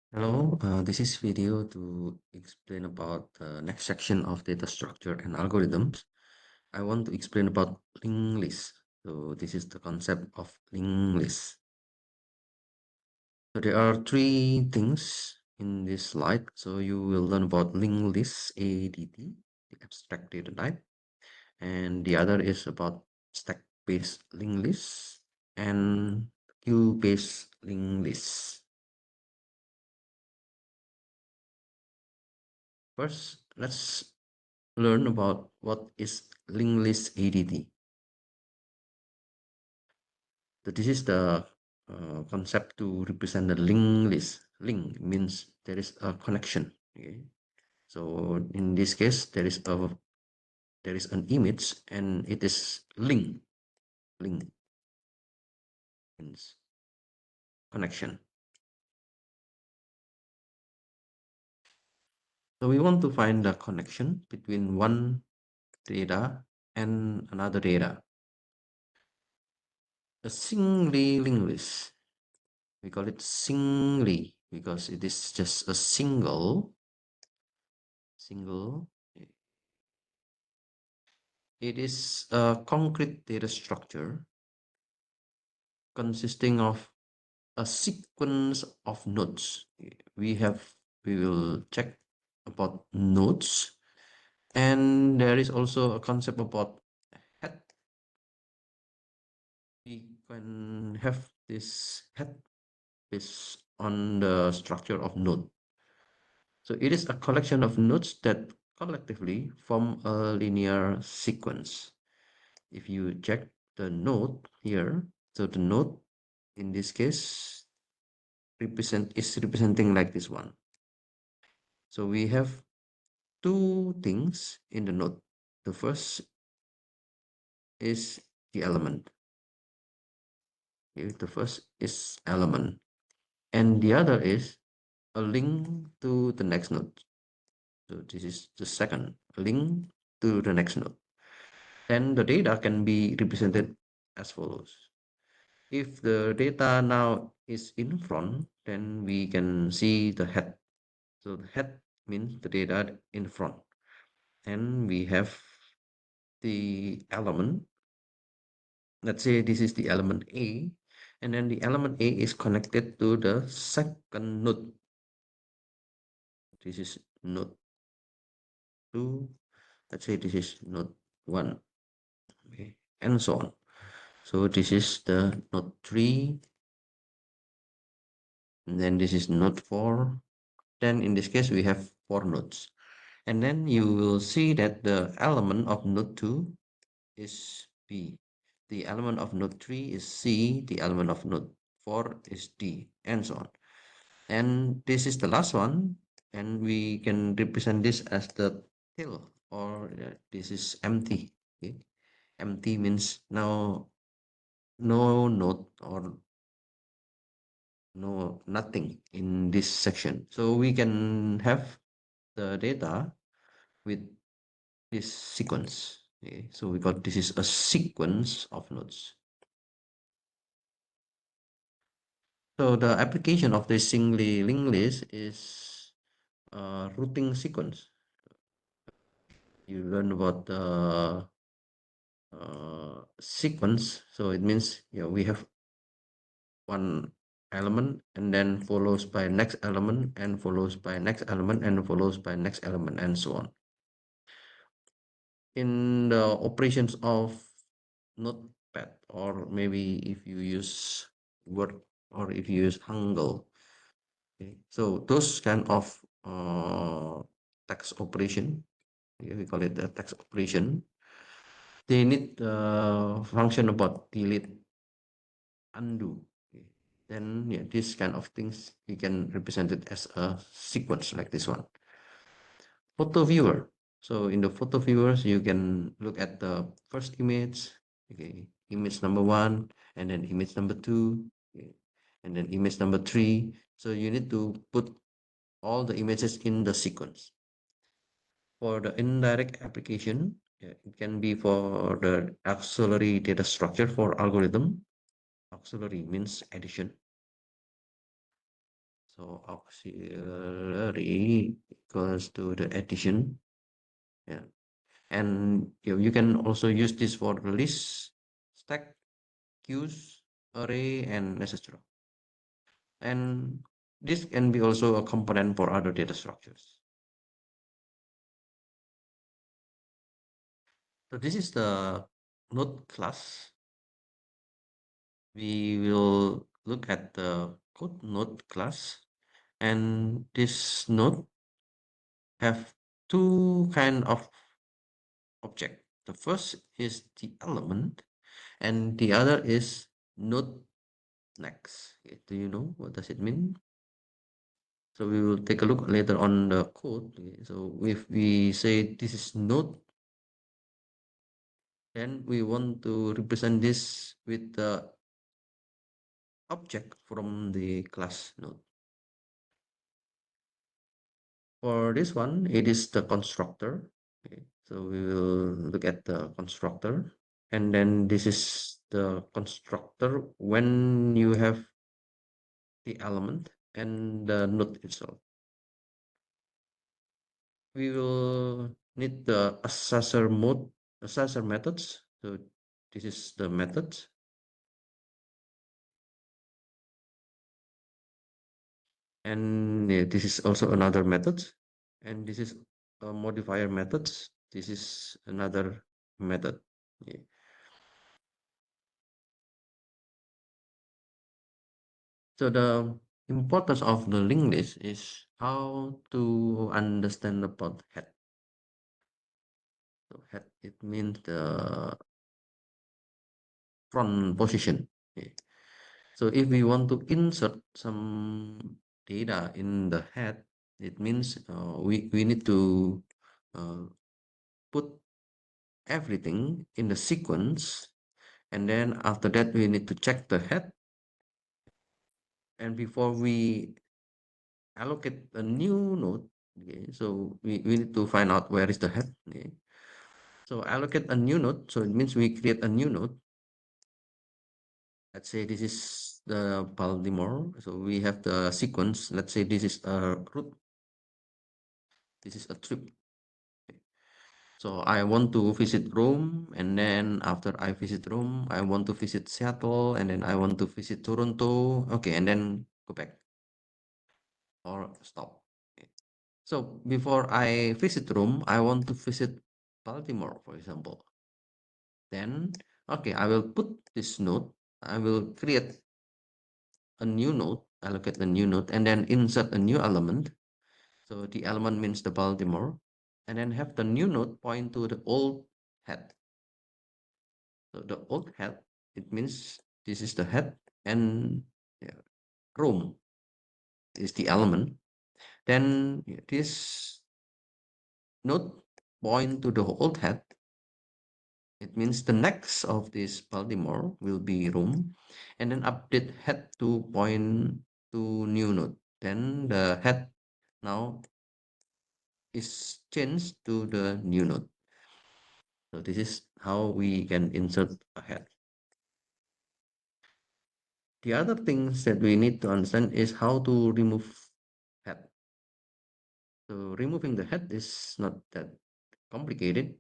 Hello, this is video to explain about the next section of data structure and algorithms. I want to explain about linked list. So this is the concept of linked list. So there are three things in this slide. So you will learn about linked list, ADT, the abstract data type, and the other is about stack-based linked list and queue-based linked list. First, let's learn about what is linked list ADT. So this is the concept to represent the linked list. Link means there is a connection. Okay, so in this case, there is an image and it is linked. Link means connection. So we want to find the connection between one data and another data. A singly linked list. We call it singly because it is just a single. It is a concrete data structure consisting of a sequence of nodes. We will check about nodes, and there is also a concept about head. We can have this head based on the structure of node. So it is a collection of nodes that collectively form a linear sequence. If you check the node here, so the node in this case is representing like this one. So we have two things in the node. The first is the element. Okay, the first is element, and the other is a link to the next node. So this is the second, a link to the next node. Then the data can be represented as follows. If the data now is in front, then we can see the head. So the head means the data in front. And we have the element. Let's say this is the element A. And then the element A is connected to the second node. This is node 2. Let's say this is node 1. Okay, and so on. So this is the node 3. And then this is node 4. Then in this case, we have 4 nodes. And then you will see that the element of node 2 is B. The element of node 3 is C. The element of node 4 is D, and so on. And this is the last one. And we can represent this as the tail, or this is empty. Okay? Empty means now no node or no nothing in this section. So we can have the data with this sequence. Okay, so we got this is a sequence of nodes. So the application of this singly linked list is routing sequence. You learn about the sequence. So it means we have one element and then follows by next element and follows by next element and follows by next element and so on. In the operations of Notepad, or maybe if you use Word or if you use Hangul, okay, so those kind of text operation, okay, we call it the text operation, they need function about delete, undo. Okay. Then this kind of things we can represent it as a sequence like this one. Photo viewer. So in the photo viewers, you can look at the first image, okay, image number 1, and then image number 2, okay, and then image number 3. So you need to put all the images in the sequence. For the indirect application, it can be for the auxiliary data structure for algorithm. Auxiliary means addition. So auxiliary equals to the addition. Yeah. And you can also use this for the list, stack, queues, array, and etc. And this can be also a component for other data structures. So this is the node class. We will look at the code node class, and this node have two kind of object. The first is the element, and the other is node next. Okay, do you know what does it mean? So we will take a look later on the code. Okay, so if we say this is node, then we want to represent this with the object from the class node. For this one, it is the constructor. Okay, so we will look at the constructor, and then this is the constructor when you have the element and the node itself. We will need the assessor methods. So this is the methods, and yeah, this is also another method, and this is a modifier methods. This is another method. Yeah. So the importance of the linked list is how to understand about head. So head, it means the front position. Okay. So if we want to insert some data in the head, it means we need to uh, put everything in the sequence, and then after that we need to check the head, and before we allocate a new node, okay, so we need to find out where is the head. Okay. So allocate a new node, so it means we create a new node. Let's say this is the Baltimore, so we have the sequence. Let's say this is a route, this is a trip. Okay. So I want to visit Rome, and then after I visit Rome, I want to visit Seattle, and then I want to visit Toronto. Okay, and then go back or stop. Okay. So before I visit Rome, I want to visit Baltimore, for example. Then, okay, I will put this node. I will create a new node, allocate a new node, and then insert a new element. So the element means the Baltimore, and then have the new node point to the old head. So the old head, it means this is the head, and yeah, Rome is the element. Then yeah, this node point to the old head. It means the next of this Baltimore will be Rome, and then update head to point to new node. Then the head now is changed to the new node. So this is how we can insert a head. The other things that we need to understand is how to remove head. So removing the head is not that complicated.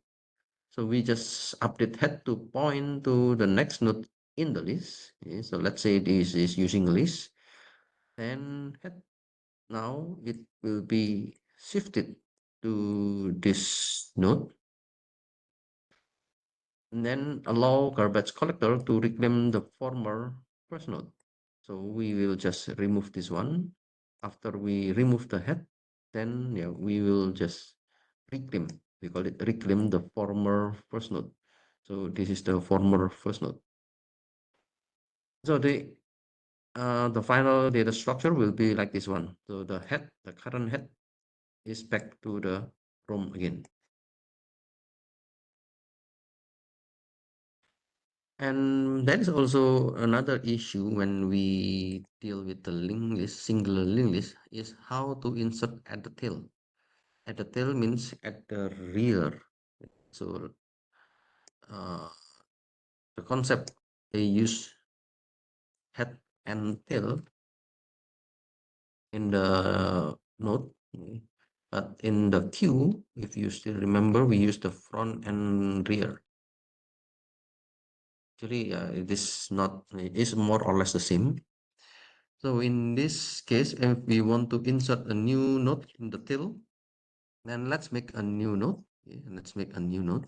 So we just update head to point to the next node in the list. Okay, so let's say this is using a list, then head now it will be shifted to this node, and then allow garbage collector to reclaim the former first node. So we will just remove this one. After we remove the head, then yeah, we will just reclaim. We call it reclaim the former first node. So this is the former first node. So the final data structure will be like this one. So the head, the current head is back to the ROM again. And that is also another issue when we deal with the linked list, singular linked list, is how to insert at the tail. At the tail means at the rear. So the concept they use head and tail in the node. But in the queue, if you still remember, we use the front and rear. Actually, it is not, it is more or less the same. So in this case, if we want to insert a new node in the tail, then let's make a new node. Okay, let's make a new node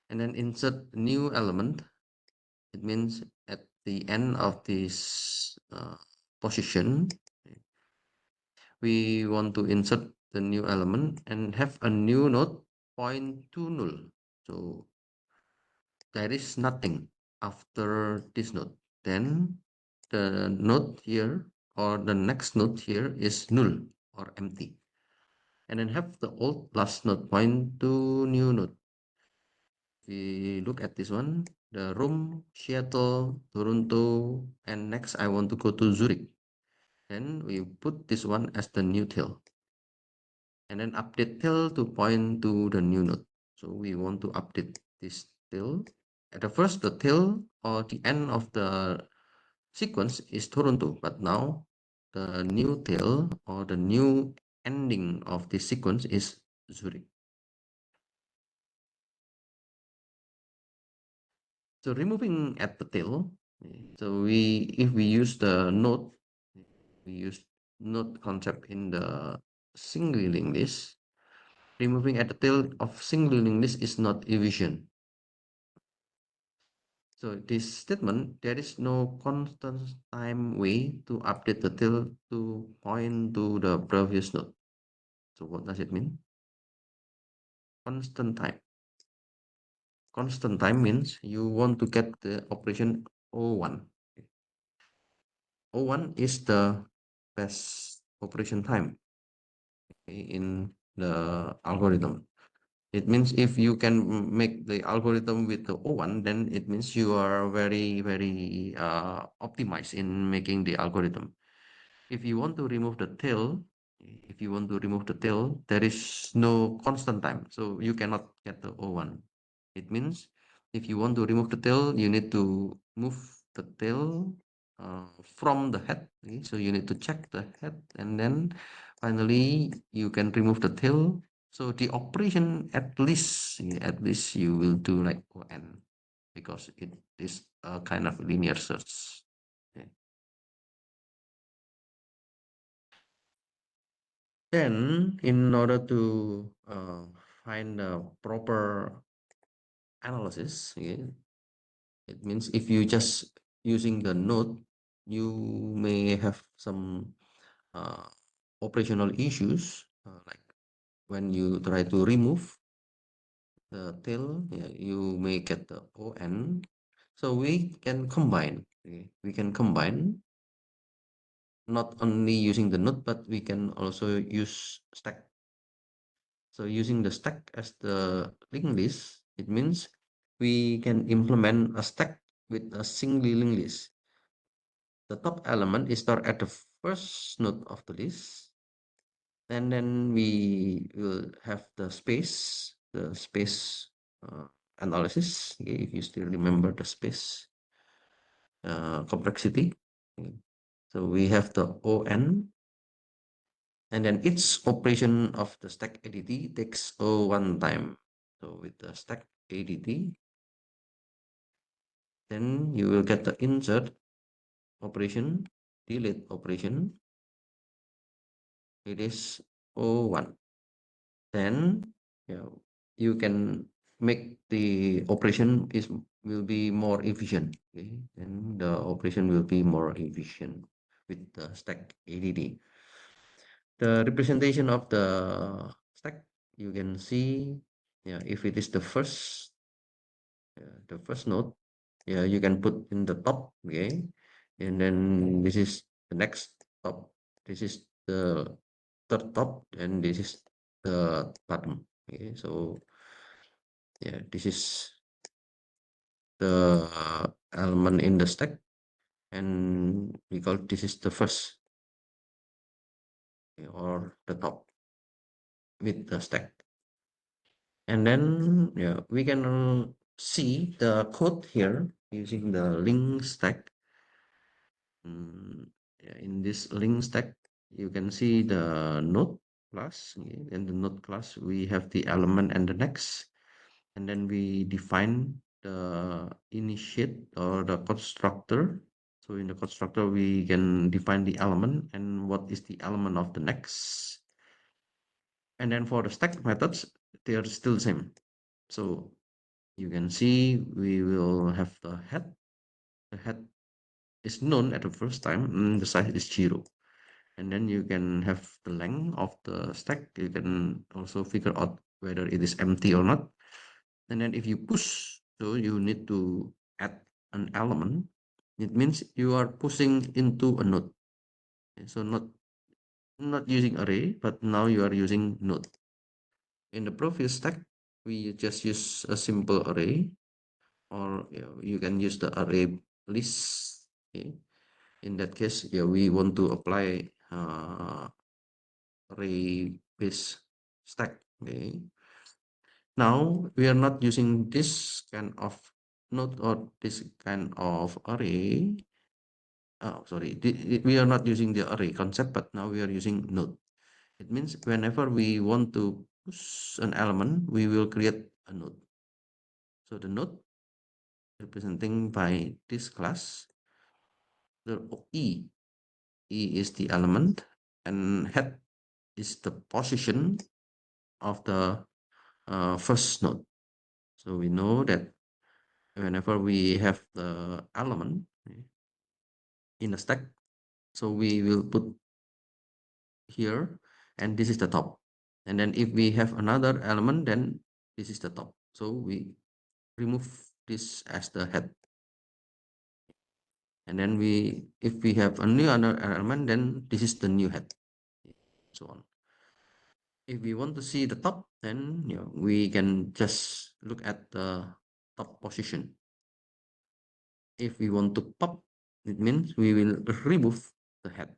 and then insert a new element. It means at the end of this position, we want to insert the new element and have a new node point to null. So there is nothing after this node. Then the node here or the next node here is null or empty. And then have the old last node point to new node. If we look at this one, the Rome, Seattle, Toronto, and next I want to go to Zurich. Then we put this one as the new tail. And then update tail to point to the new node. So we want to update this tail. At the first, the tail or the end of the sequence is Toronto, but now the new tail or the new ending of this sequence is Zurich. So removing at the tail, so if we use the node, we use node concept in the single linked list. Removing at the tail of single linked list is not efficient. So this statement, there is no constant time way to update the tail to point to the previous node. So what does it mean? Constant time. Constant time means you want to get the operation O1. O1 is the best operation time in the algorithm. It means if you can make the algorithm with the O1, then it means you are very, very optimized in making the algorithm. If you want to remove the tail, there is no constant time. So you cannot get the O1. It means if you want to remove the tail, you need to move the tail from the head. Okay? So you need to check the head and then finally you can remove the tail. So the operation at least you will do like ON because it is a kind of linear search. Okay. Then, in order to find the proper analysis, okay, it means if you just using the node, you may have some uh, operational issues, like when you try to remove the tail, yeah, you may get the ON. So we can combine. Okay? We can combine not only using the node, but we can also use stack. So using the stack as the linked list, it means we can implement a stack with a single linked list. The top element is stored at the first node of the list, and then we will have the space analysis. Okay, if you still remember the space complexity. Okay. So we have the ON, and then each operation of the stack ADT takes one time. So with the stack ADT, then you will get the insert operation, delete operation. It is O1. Then yeah, you can make the operation will be more efficient. Okay, then the operation will be more efficient with the stack ADT. The representation of the stack, you can see, yeah, if it is the first node, yeah, you can put in the top, okay, and then this is the next top, this is the third top, and this is the bottom. Okay, so yeah, this is the element in the stack, and we call this is the first, okay, or the top with the stack. And then yeah, we can see the code here using the link stack. Mm, yeah, in in this link stack, you can see the node class. Okay? In the node class, we have the element and the next, and then we define the initiate or the constructor. So in the constructor, we can define the element and what is the element of the next. And then for the stack methods, they are still the same. So you can see we will have the head. The head is known at the first time, and the size is 0. And then you can have the length of the stack. You can also figure out whether it is empty or not. And then if you push, so you need to add an element. It means you are pushing into a node. So not using array, but now you are using node. In the previous stack, we just use a simple array, or you can use the array list. Okay. In that case, yeah, we want to apply array based stack. Okay. Now we are not using this kind of node or this kind of array. Oh, sorry, we are not using the array concept, but now we are using node. It means whenever we want to push an element, we will create a node. So the node representing by this class, the E. E is the element, and head is the position of the first node. So we know that whenever we have the element in a stack, so we will put here, and this is the top. And then if we have another element, then this is the top. So we remove this as the head. And then if we have a new other element, then this is the new head, so on. If we want to see the top, then we can just look at the top position. If we want to pop, it means we will remove the head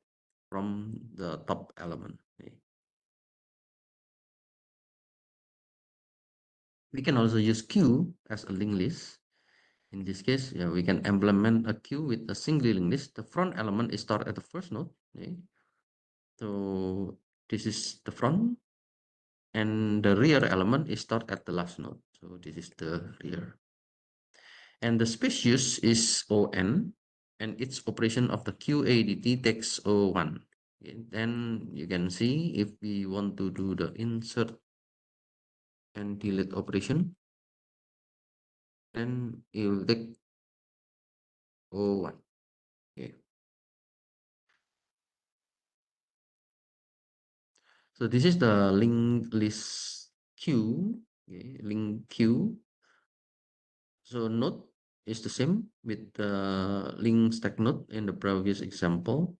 from the top element. Okay. We can also use queue as a linked list. In this case, we can implement a queue with a single linked list. The front element is stored at the first node. Okay. So this is the front, and the rear element is stored at the last node. So this is the rear. And the species is on, and its operation of the QADT takes O1. Okay. Then you can see if we want to do the insert and delete operation, then it will take O1. Okay. So this is the linked list queue. Okay. Link queue. So node is the same with the link stack node in the previous example.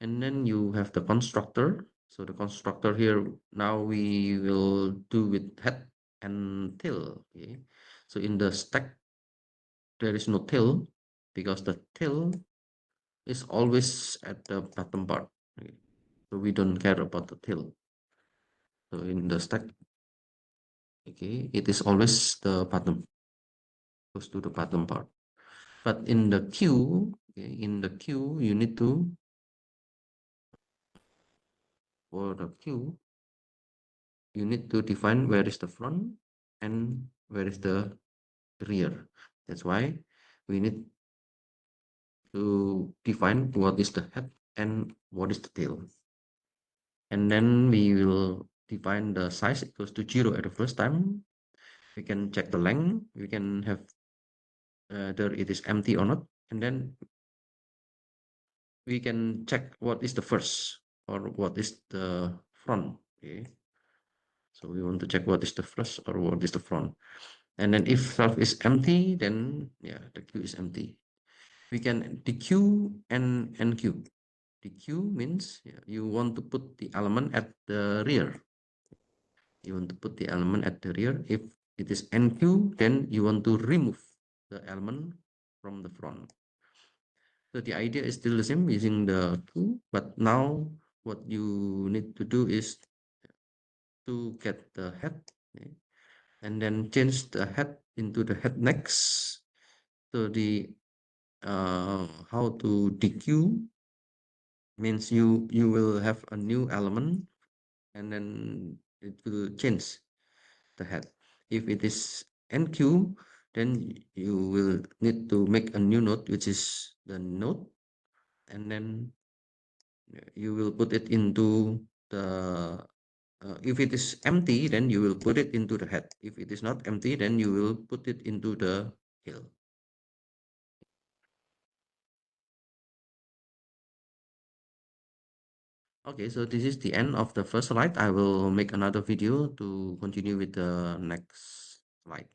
And then you have the constructor. So the constructor here, now we will do with head and tail. Okay. So in the stack, there is no tail because the tail is always at the bottom part. Okay. So we don't care about the tail. So in the stack, okay, it is always the bottom, goes to the bottom part. But in the queue, okay, you need to, for the queue, you need to define where is the front and where is the rear. That's why we need to define what is the head and what is the tail. And then we will define the size equals to 0 at the first time. We can check the length. We can have whether it is empty or not. And then we can check what is the first or what is the front. Okay. So we want to check what is the first or what is the front. And then if self is empty, then the queue is empty. We can dequeue and enqueue. Dequeue means you want to put the element at the rear. You want to put the element at the rear. If it is enqueue, then you want to remove the element from the front. So the idea is still the same using the queue, but now what you need to do is to get the head, okay, and then change the head into the head next. So the how to dequeue means you will have a new element, and then it will change the head. If it is NQ, then you will need to make a new node, which is the node, and then you will put it into the if it is empty, then you will put it into the head. If it is not empty, then you will put it into the hill. Okay, so this is the end of the first slide. I will make another video to continue with the next slide.